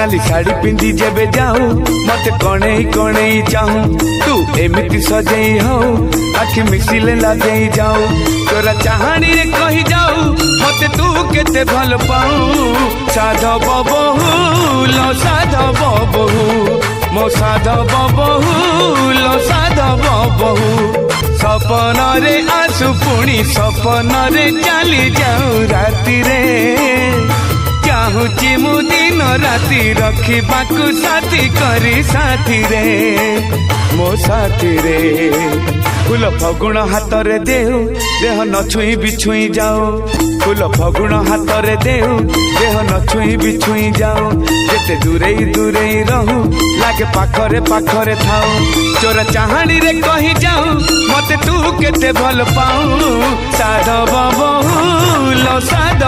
नाली शाड़ी पिंधि जेबे जाऊं मते कणेई कणेई चाहूं तू एमिति सजेई हो आखि मिसिले लागेई जाऊं तोरा चाहानी रे कही जाऊं मते तू केते भल पाऊं साधव बहु लो साधव बहु मो साधव बहु लो साधव बहु सपन रे आसु पुणी सपन रे चली जाऊं राति रे चाहूची मु दिन राति रखिबाकू साथी करी साथी रे मो साथी रे फूल फगुण हाथ रे देहु देह न छुई बिछुई जाओ फूल फगुण हाथ रे देहु देह न छुई बिछुई जाओ जेते दूरेई दूरेई रहू लागे पाखरे पाखरे थाऊ चोरा चाहानी रे कही जाऊं मते तू केते भल पाऊं साधव बहु लो साधव